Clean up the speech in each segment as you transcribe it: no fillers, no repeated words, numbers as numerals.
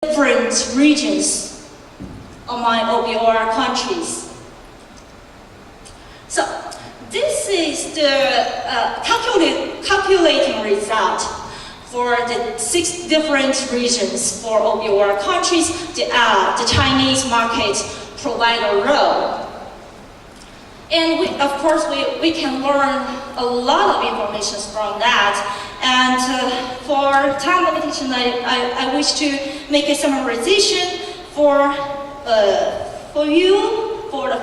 different regions among OBOR countries. So this is the calculating result for the 6 different regions for OBOR countries, the Chinese market provider role. And of course, we can learn a lot of information from that. And for time limitation, I wish to make a summarization for you for the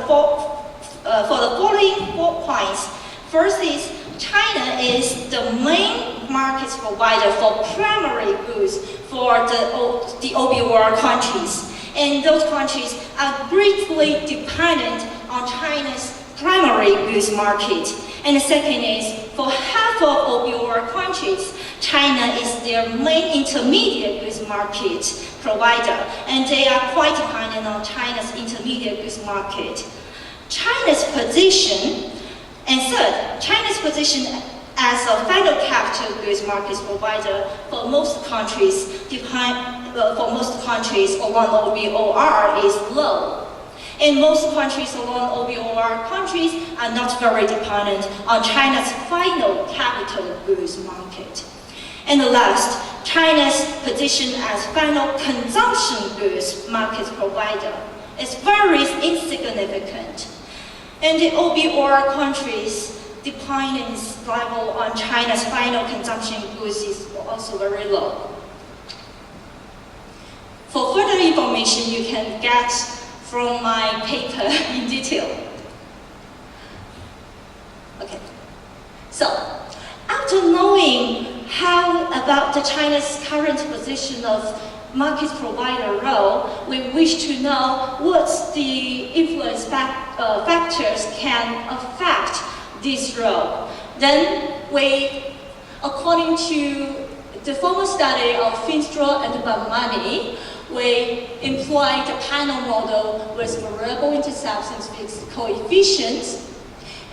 following 4 points. First is China is the main market provider for primary goods for the OBOR countries. And those countries are greatly dependent on China's primary goods market. And the second is, for half of OBOR countries, China is their main intermediate goods market provider, and they are quite dependent on China's intermediate goods market. China's position, and third, China's position as a final capital goods market provider for most countries along OBOR is low. And most countries along OBOR countries are not very dependent on China's final capital goods market. And the last, China's position as final consumption goods market provider is very insignificant. And the OBOR countries' dependence level on China's final consumption goods is also very low. For further information, you can get from my paper in detail. Okay, so after knowing how about the China's current position of market provider role, we wish to know what the influence factors can affect this role. Then according to the former study of Finstra and Bamani, we employed the panel model with variable intercepts and fixed coefficients.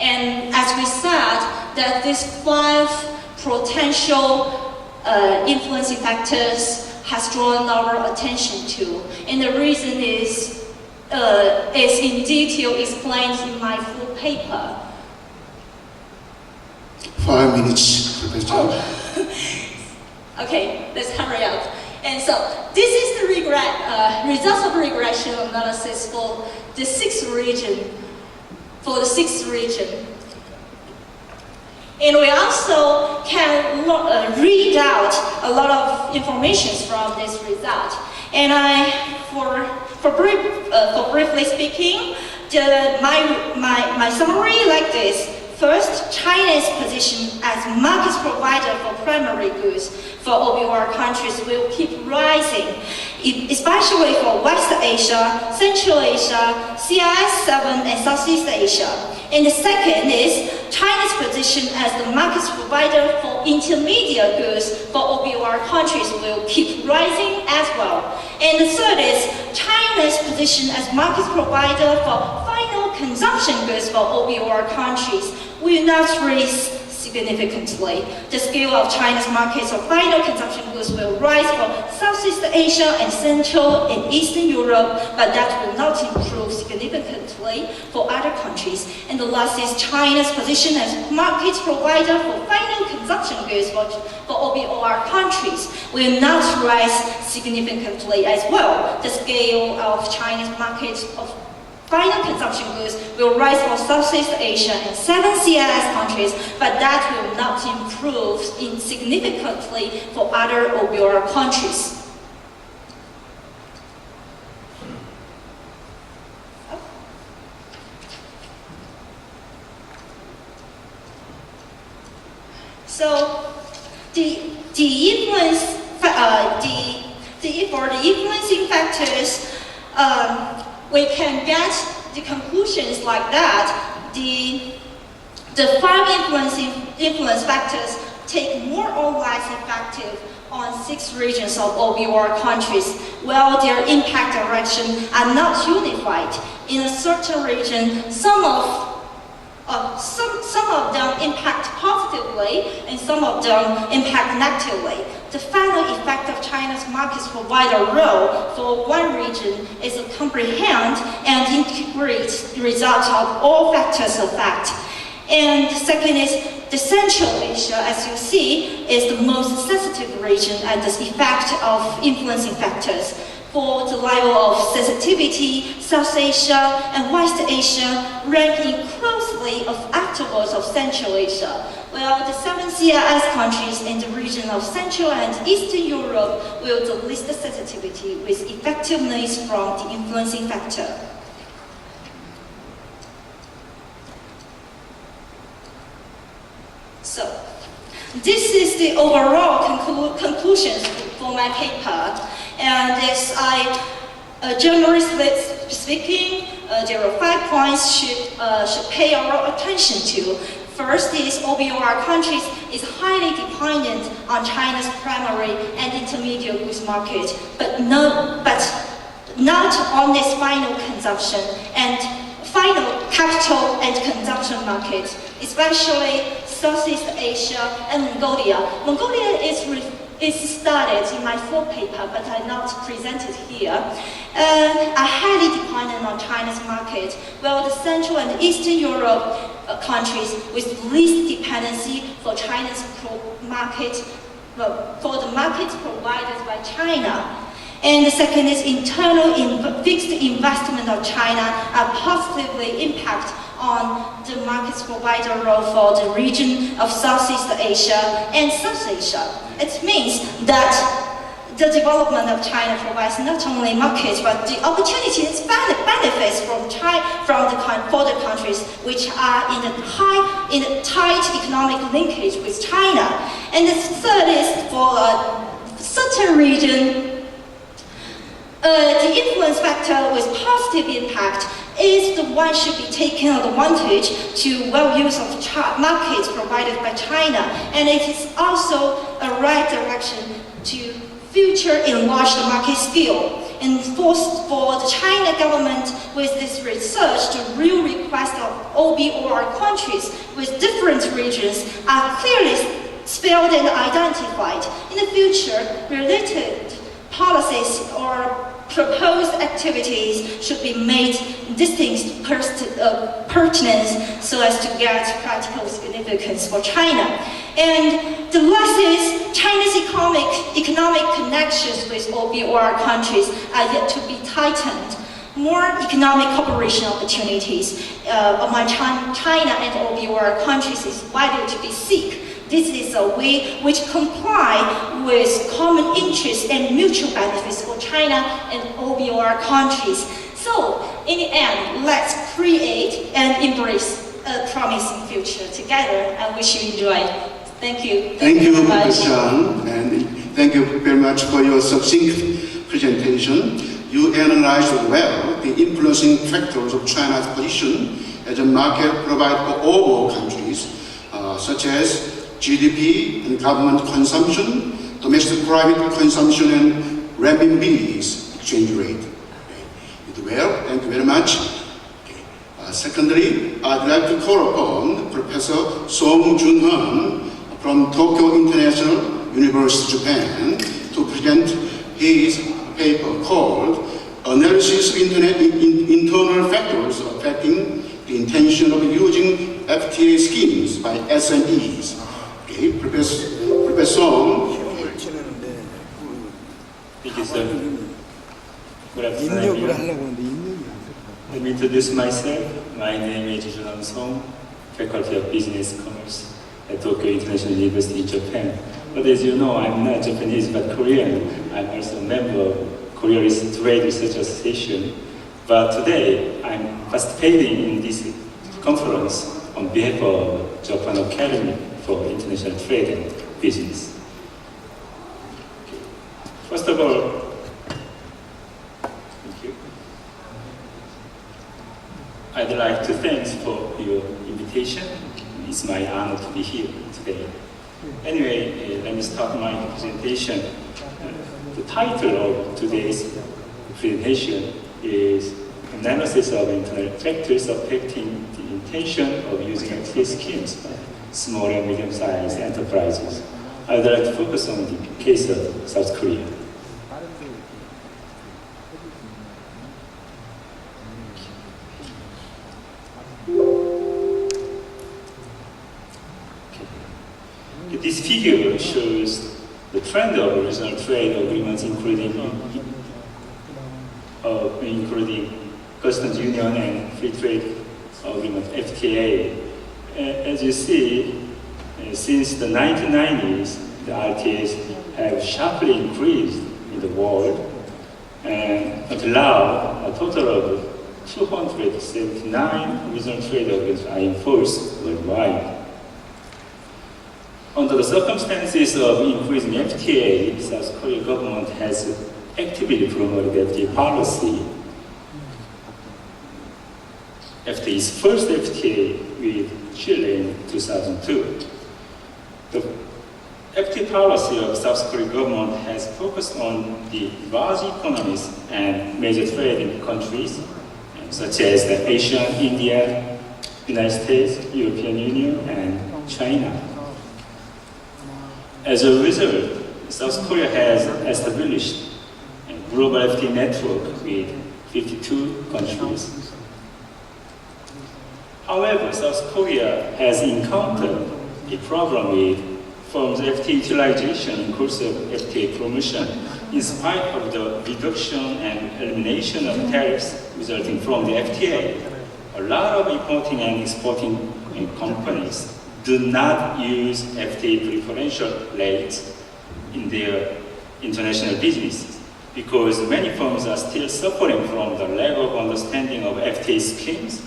And as we said, that these 5 potential influencing factors has drawn our attention to. And the reason is in detail explained in my full paper. 5 minutes, Professor. Oh. Okay, let's hurry up. And so this is the results of regression analysis for the 6th region. And we also can read out a lot of information from this result. And briefly speaking, my summary like this. First, China's position as market provider for primary goods for OBOR countries will keep rising, especially for West Asia, Central Asia, CIS-7 and Southeast Asia. And the second is China's position as the market provider for intermediate goods for OBOR countries will keep rising as well. And the third is China's position as market provider for final consumption goods for OBOR countries will not rise significantly. The scale of China's markets of final consumption goods will rise for Southeast Asia and Central and Eastern Europe, but that will not improve significantly for other countries. And the last is China's position as market provider for final consumption goods for OBOR countries will not rise significantly as well. The scale of China's market of final consumption goods will rise for Southeast Asia and 7 CIS countries, but that will not improve significantly for other OBOR countries. So for the influencing factors, we can get the conclusions like that. The 5 influence factors take more or less effective on 6 regions of OBOR countries, while their impact direction are not unified. In a certain region, some of Some of them impact positively and some of them impact negatively. The final effect of China's market provider role for one region is to comprehend and integrate the results of all factors of fact. And the second is the Central Asia, as you see, is the most sensitive region at the effect of influencing factors. For the level of sensitivity, South Asia and West Asia rank in closely afterwards of Central Asia, while the 7 CIS countries in the region of Central and Eastern Europe will the least sensitivity with effectiveness from the influencing factor. So, this is the overall conclusions for my paper. And as generally speaking, there are 5 points should pay our attention to. First is OBOR countries is highly dependent on China's primary and intermediate goods market, but not on its final consumption and final capital and consumption market, especially Southeast Asia and Mongolia. Mongolia is studied in my full paper, but I not presented here, are highly dependent on China's market, while the Central and Eastern Europe countries with least dependency for China's market, for the markets provided by China. And the second is internal fixed investment of China are positively impact on the markets provider role for the region of Southeast Asia and South Asia. It means that the development of China provides not only markets but the opportunities and benefits for the countries which are in a tight economic linkage with China. And the third is for a certain region. The influence factor with positive impact is the one should be taken advantage to well use of markets provided by China, and it is also a right direction to future enlarge the market scale. And for the China government with this research, the real request of OBOR countries with different regions are clearly spelled and identified. In the future, related policies or proposed activities should be made distinct pertinence so as to get practical significance for China. And the last is China's economic connections with OBOR countries are yet to be tightened. More economic cooperation opportunities among China and OBOR countries is widely to be sought. This is a way which comply with common interests and mutual benefits for China and OBOR countries. So, in the end, let's create and embrace a promising future together. I wish you enjoy. Thank you. Thank you, very much. Professor Chang, and thank you very much for your succinct presentation. You analyzed well the influencing factors of China's position as a market provider for all countries, such as GDP and government consumption, domestic private consumption, and renminbi's exchange rate. Okay. Well, thank you very much. Okay. Secondly, I'd like to call upon Professor Song Jun-hun from Tokyo International University, Japan, to present his paper called Analysis of Internal Factors Affecting the Intention of Using FTA Schemes by SMEs. Okay, Professor Song. Thank you, sir. Good afternoon. Let me introduce myself. My name is Jun Song, Faculty of Business Commerce at Tokyo International University, Japan. But as you know, I'm not Japanese but Korean. I'm also a member of Korea's Trade Research Association. But today, I'm participating in this conference on behalf of Japan Academy for International Trade and Business. First of all, thank you. I'd like to thank for your invitation. It's my honor to be here today. Anyway, let me start my presentation. The title of today's presentation is analysis of internal factors affecting the intention of using FTA schemes by small and medium-sized enterprises. I'd like to focus on the case of South Korea. This figure shows the trend of regional trade agreements, including customs union and free trade agreement (FTA). As you see, since the 1990s, the RTAs have sharply increased in the world, and until now, a total of 279 regional trade agreements are enforced worldwide. Under the circumstances of increasing FTA, South Korean government has actively promoted FTA policy. FTA's first FTA with Chile in 2002. The FTA policy of South Korean government has focused on the large economies and major trading countries, such as the Asia, India, United States, European Union, and China. As a result, South Korea has established a global FTA network with 52 countries. However, South Korea has encountered a problem with firms' FTA utilization in course of FTA promotion, in spite of the reduction and elimination of tariffs resulting from the FTA. A lot of importing and exporting companies do not use FTA preferential rates in their international business because many firms are still suffering from the lack of understanding of FTA schemes,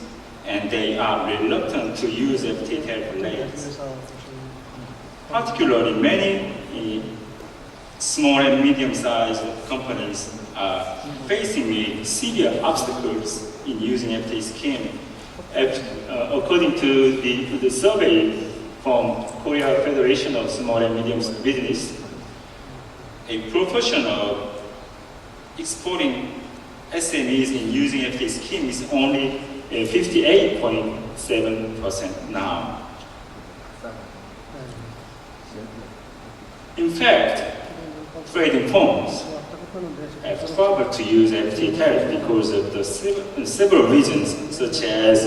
and they are reluctant to use FTA tariff rates. Particularly, many small and medium-sized companies are facing with severe obstacles in using FTA scheme. According to the survey from Korea Federation of Small and Medium Business, a proportion of exporting SMEs in using FTA scheme is only 58.7% now. In fact, trading firms have struggled to use FTA tariff because of the several reasons, such as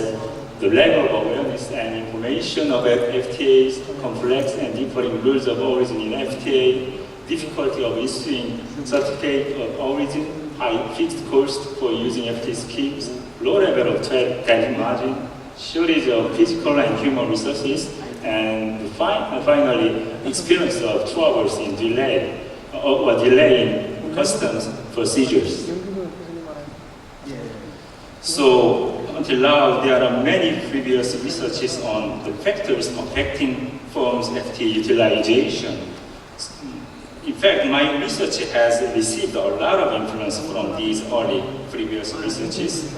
the lack of awareness and information about FTAs, complex and differing rules of origin in FTA, difficulty of issuing certificate of origin, high fixed cost for using FTA schemes, low level of tariff margin, shortage of physical and human resources, and finally, experience of troubles in delaying customs procedures. So, until now, there are many previous researches on the factors affecting firms' FTA utilization. In fact, my research has received a lot of influence from these early previous researches.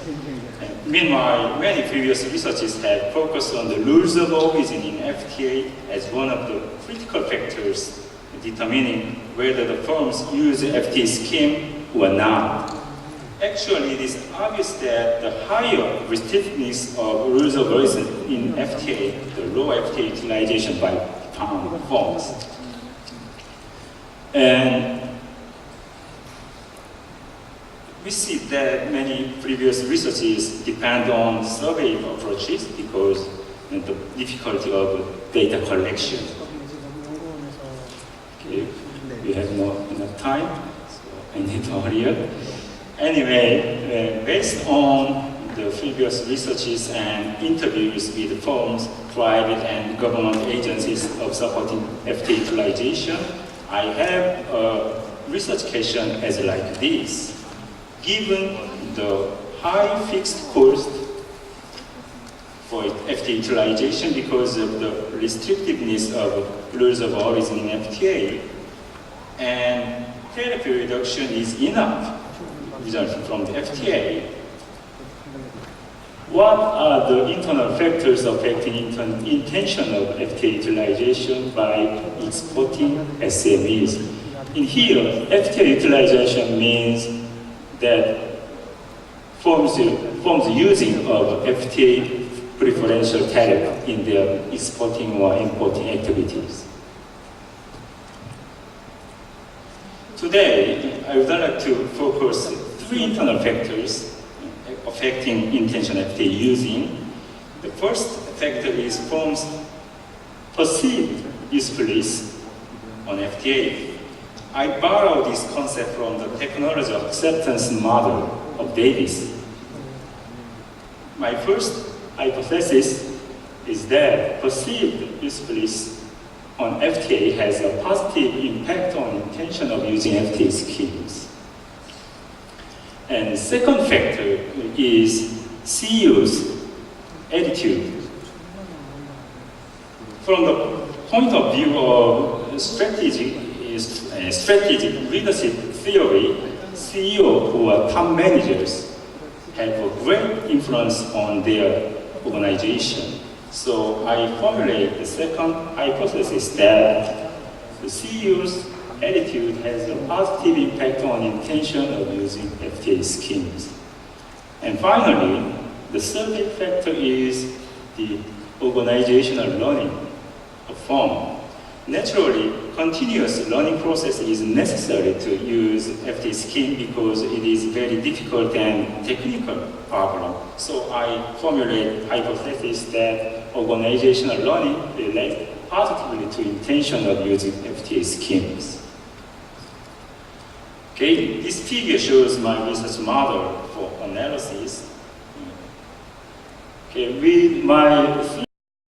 Meanwhile, many previous researches have focused on the rules of origin in FTA as one of the critical factors determining whether the firms use the FTA scheme or not. Actually, it is obvious that the higher restrictiveness of rules of origin in FTA, the lower FTA utilization by firms. And we see that many previous researches depend on survey approaches because of the difficulty of data collection. Okay, we have not enough time, so I need to hurry up. Anyway, based on the previous researches and interviews with firms, private and government agencies of supporting FTA utilization, I have a research question as like this. Given the high fixed cost for FTA utilization because of the restrictiveness of rules of origin in FTA, and tariff reduction is enough resulting from the FTA, what are the internal factors affecting intention of FTA utilization by exporting SMEs? In here, FTA utilization means that firms using of FTA preferential tariff in their exporting or importing activities. Today, I would like to focus three internal factors affecting intentional FTA using. The first factor is firms' perceived usefulness on FTA. I borrow this concept from the technology acceptance model of Davis. My first hypothesis is that perceived usefulness on FTA has a positive impact on intention of using FTA schemes. And the second factor is CEO's attitude. From the point of view of strategic leadership theory, CEO who are top managers have a great influence on their organization. So I formulate the second hypothesis that the CEO's attitude has a positive impact on intention of using FTA schemes. And finally, the third factor is the organizational learning of firm. Naturally, continuous learning process is necessary to use FTA scheme because it is very difficult and technical problem. So I formulate hypothesis that organizational learning relates positively to intention of using FTA schemes. Okay, this figure shows my research model for analysis. Okay, with my